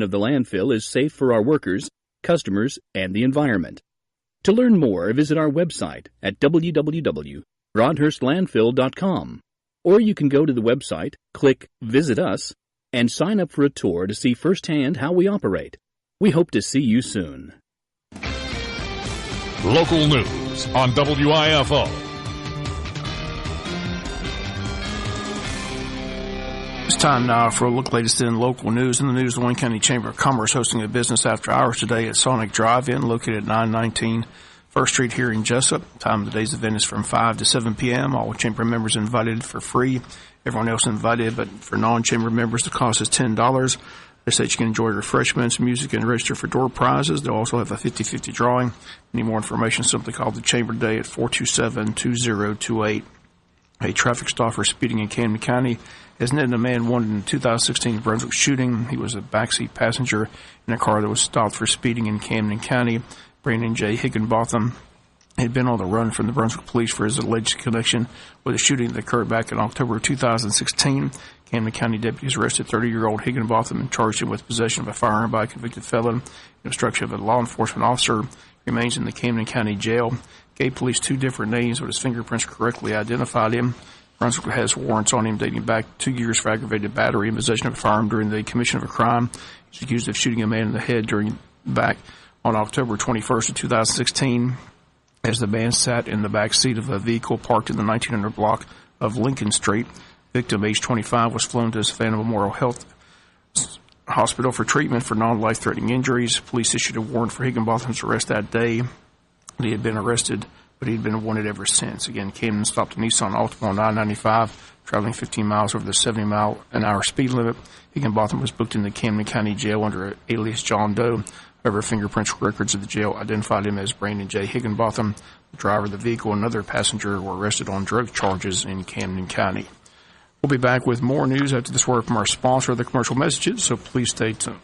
of the landfill is safe for our workers, customers, and the environment. To learn more, visit our website at www.broadhurstlandfill.com, or you can go to the website, click Visit Us, and sign up for a tour to see firsthand how we operate. We hope to see you soon. Local news on WIFO. It's time now for a look latest in local news. In the news, the Wayne County Chamber of Commerce hosting a business after hours today at Sonic Drive-In, located at 919 First Street here in Jesup. Time of today's event is from 5 to 7 p.m. All chamber members invited for free. Everyone else invited, but for non-chamber members, the cost is $10. They say you can enjoy refreshments, music, and register for door prizes. They'll also have a 50-50 drawing. Any more information, simply call the Chamber today at 427-2028. A traffic stop for speeding in Camden County has netted a man wanted in the 2016 Brunswick shooting. He was a backseat passenger in a car that was stopped for speeding in Camden County. Brandon J. Higginbotham had been on the run from the Brunswick police for his alleged connection with a shooting that occurred back in October 2016. Camden County deputies arrested 30-year-old Higginbotham and charged him with possession of a firearm by a convicted felon and obstruction of a law enforcement officer. He remains in the Camden County Jail. Gave police 2 different names, but his fingerprints correctly identified him. Brunswick has warrants on him dating back 2 years for aggravated battery and possession of a firearm during the commission of a crime. He's accused of shooting a man in the head back on October 21st of 2016 as the man sat in the back seat of a vehicle parked in the 1900 block of Lincoln Street. Victim, age 25, was flown to Savannah Memorial Health Hospital for treatment for non-life-threatening injuries. Police issued a warrant for Higginbotham's arrest that day. He had been arrested, but he'd been wanted ever since. Again, Camden stopped a Nissan Altima on 995, traveling 15 miles over the 70-mile-an-hour speed limit. Higginbotham was booked in the Camden County Jail under alias John Doe. However, fingerprints records of the jail identified him as Brandon J. Higginbotham. The driver of the vehicle and another passenger were arrested on drug charges in Camden County. We'll be back with more news after this word from our sponsor, the commercial messages, so please stay tuned.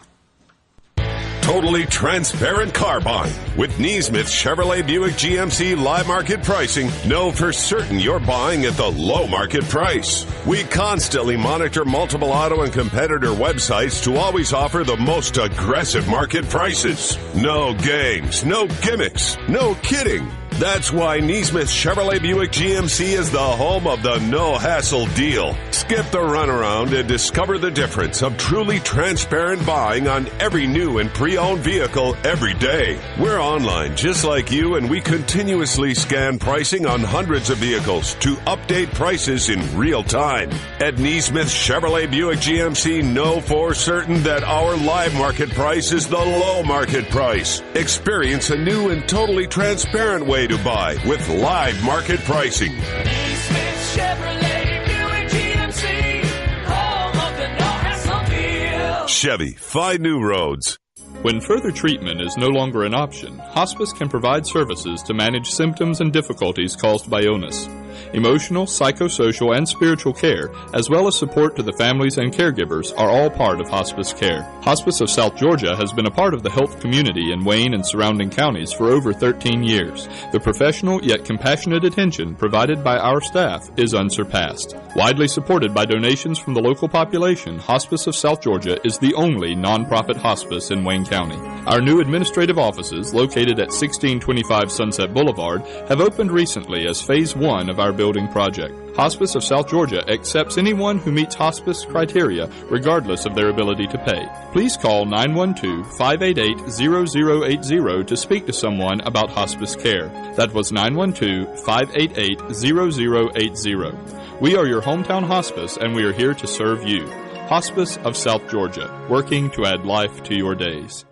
Totally transparent car buying. With Neesmith Chevrolet Buick GMC live market pricing, know for certain you're buying at the low market price. We constantly monitor multiple auto and competitor websites to always offer the most aggressive market prices. No games, no gimmicks, no kidding. That's why Neesmith Chevrolet Buick GMC is the home of the no-hassle deal. Skip the runaround and discover the difference of truly transparent buying on every new and pre-owned vehicle every day. We're online just like you, and we continuously scan pricing on hundreds of vehicles to update prices in real time. At Neesmith Chevrolet Buick GMC, know for certain that our live market price is the low market price. Experience a new and totally transparent way to buy with live market pricing. Neesmith Chevrolet Buick GMC, home of the no-hassle deal. Chevy, find new roads. When further treatment is no longer an option, hospice can provide services to manage symptoms and difficulties caused by illness. Emotional, psychosocial, and spiritual care, as well as support to the families and caregivers, are all part of hospice care. Hospice of South Georgia has been a part of the health community in Wayne and surrounding counties for over 13 years. The professional yet compassionate attention provided by our staff is unsurpassed. Widely supported by donations from the local population, Hospice of South Georgia is the only nonprofit hospice in Wayne County. Our new administrative offices, located at 1625 Sunset Boulevard, have opened recently as Phase 1 of our building project. Hospice of South Georgia accepts anyone who meets hospice criteria, regardless of their ability to pay. Please call 912-588-0080 to speak to someone about hospice care. That was 912-588-0080. We are your hometown hospice, and we are here to serve you. Hospice of South Georgia, working to add life to your days.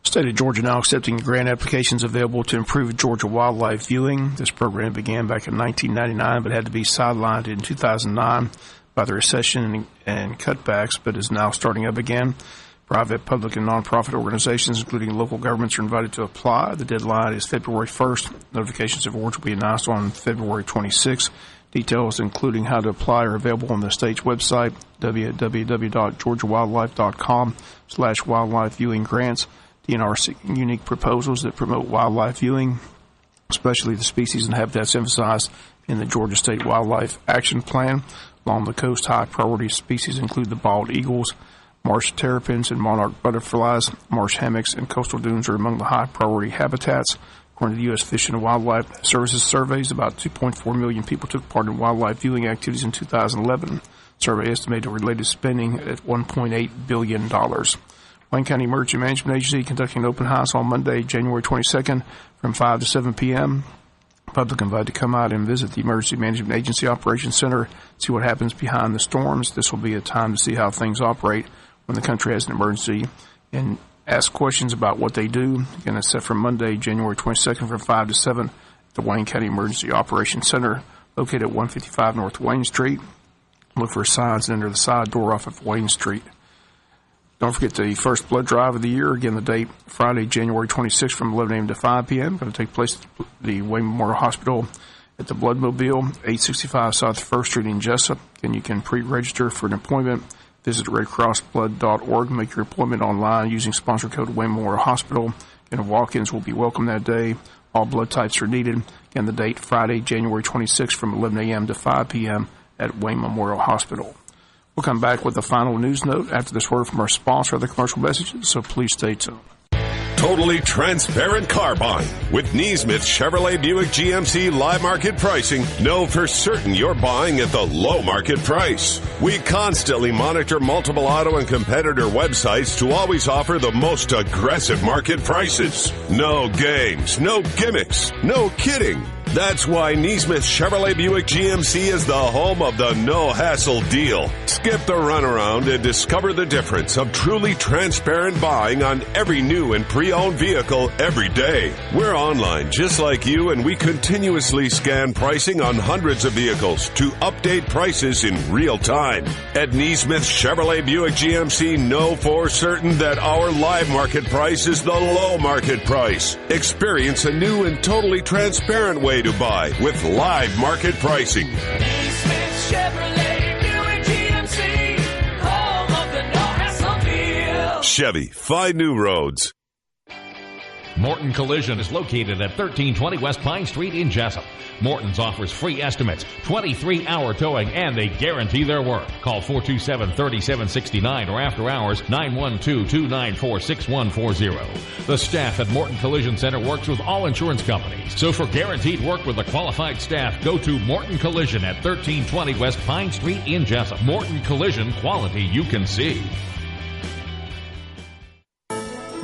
State of Georgia now accepting grant applications available to improve Georgia wildlife viewing. This program began back in 1999, but had to be sidelined in 2009 by the recession and cutbacks, but is now starting up again. Private, public, and nonprofit organizations, including local governments, are invited to apply. The deadline is February 1st. Notifications of awards will be announced on February 26th. Details, including how to apply, are available on the state's website, www.georgiawildlife.com/wildlife viewing grants. DNR seeking unique proposals that promote wildlife viewing, especially the species and habitats emphasized in the Georgia State Wildlife Action Plan. Along the coast, high priority species include the bald eagles, Marsh terrapins and monarch butterflies, marsh hammocks, and coastal dunes are among the high-priority habitats. According to the U.S. Fish and Wildlife Services surveys, about 2.4 million people took part in wildlife viewing activities in 2011. The survey estimated related spending at $1.8 billion. Wayne County Emergency Management Agency conducting an open house on Monday, January 22nd from 5 to 7 p.m. Public invited to come out and visit the Emergency Management Agency Operations Center, see what happens behind the storms. This will be a time to see how things operate when the country has an emergency and ask questions about what they do. Again, it's set for Monday, January 22nd from 5 to 7 at the Wayne County Emergency Operations Center, located at 155 North Wayne Street. Look for signs and enter the side door off of Wayne Street. Don't forget the first blood drive of the year. Again, the date, Friday, January 26th from 11 a.m. to 5 p.m. Going to take place at the Wayne Memorial Hospital at the Bloodmobile, 865 South 1st Street in Jesup. Again, you can pre-register for an appointment. Visit redcrossblood.org. Make your appointment online using sponsor code Wayne Memorial Hospital. And walk-ins will be welcome that day. All blood types are needed. Again, the date, Friday, January 26th from 11 a.m. to 5 p.m. at Wayne Memorial Hospital. We'll come back with a final news note after this word from our sponsor, the commercial messages, so please stay tuned. Totally transparent car buying. With Neesmith Chevrolet Buick GMC live market pricing, know for certain you're buying at the low market price. We constantly monitor multiple auto and competitor websites to always offer the most aggressive market prices. No games, no gimmicks, no kidding. That's why Neesmith Chevrolet Buick GMC is the home of the no-hassle deal. Skip the runaround and discover the difference of truly transparent buying on every new and pre-owned vehicle every day. We're online just like you, and we continuously scan pricing on hundreds of vehicles to update prices in real time. At Neesmith Chevrolet Buick GMC, know for certain that our live market price is the low market price. Experience a new and totally transparent way to buy with live market pricing. Neesmith Chevrolet Buick GMC, home of the no-hassle deal. Chevy, find new roads. Morton Collision is located at 1320 West Pine Street in Jesup. Morton's offers free estimates, 23-hour towing, and they guarantee their work. Call 427-3769 or after hours 912-294-6140. The staff at Morton Collision Center works with all insurance companies. So for guaranteed work with a qualified staff, go to Morton Collision at 1320 West Pine Street in Jesup. Morton Collision, quality you can see.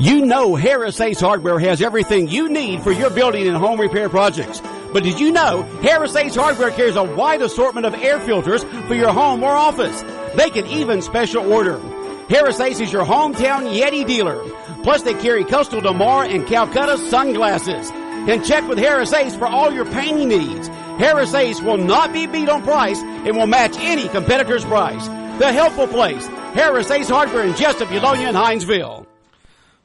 You know Harris Ace Hardware has everything you need for your building and home repair projects. But did you know Harris Ace Hardware carries a wide assortment of air filters for your home or office? They can even special order. Harris Ace is your hometown Yeti dealer. Plus they carry Coastal Damar and Calcutta sunglasses. And check with Harris Ace for all your painting needs. Harris Ace will not be beat on price and will match any competitor's price. The helpful place, Harris Ace Hardware in Jesup, Eulonia, and Hinesville.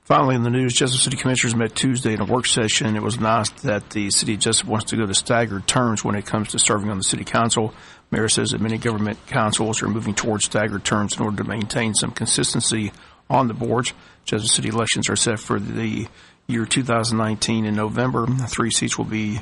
Finally, in the news, Jesup City Commissioners met Tuesday in a work session. It was announced that the City of Jesup wants to go to staggered terms when it comes to serving on the City Council. Mayor says that many government councils are moving towards staggered terms in order to maintain some consistency on the boards. Jesup City elections are set for the year 2019 in November. 3 seats will be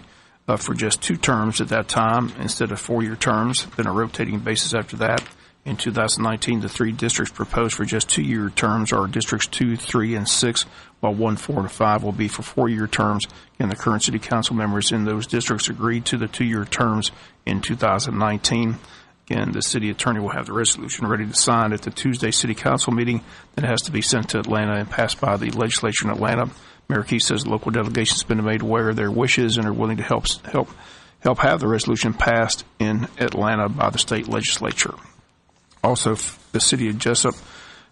up for just 2 terms at that time instead of 4-year terms, then a rotating basis after that. In 2019, the 3 districts proposed for just 2-year terms are Districts 2, 3, and 6, while 1, 4, and 5 will be for 4-year terms. And the current city council members in those districts agreed to the 2-year terms in 2019. Again, the city attorney will have the resolution ready to sign at the Tuesday city council meeting. Then it has to be sent to Atlanta and passed by the legislature in Atlanta. Mayor Keith says the local delegation has been made aware of their wishes and are willing to help have the resolution passed in Atlanta by the state legislature. Also, the City of Jesup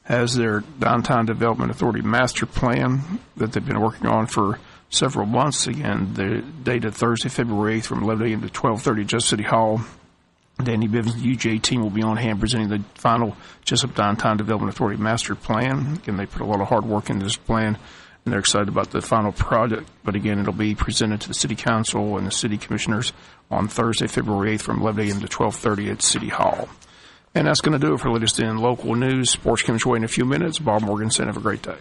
has their Downtown Development Authority Master Plan that they've been working on for several months. Again, the date of Thursday, February 8th from 11 a.m. to 12:30 at Jesup City Hall. Danny Bivens, the UJ team, will be on hand presenting the final Jesup Downtown Development Authority Master Plan. Again, they put a lot of hard work into this plan, and they're excited about the final project. But again, it'll be presented to the City Council and the City Commissioners on Thursday, February 8th from 11 a.m. to 12:30 at City Hall. And that's going to do it for latest in local news. Sports comes your way in a few minutes. Bob Morgan saying have a great day.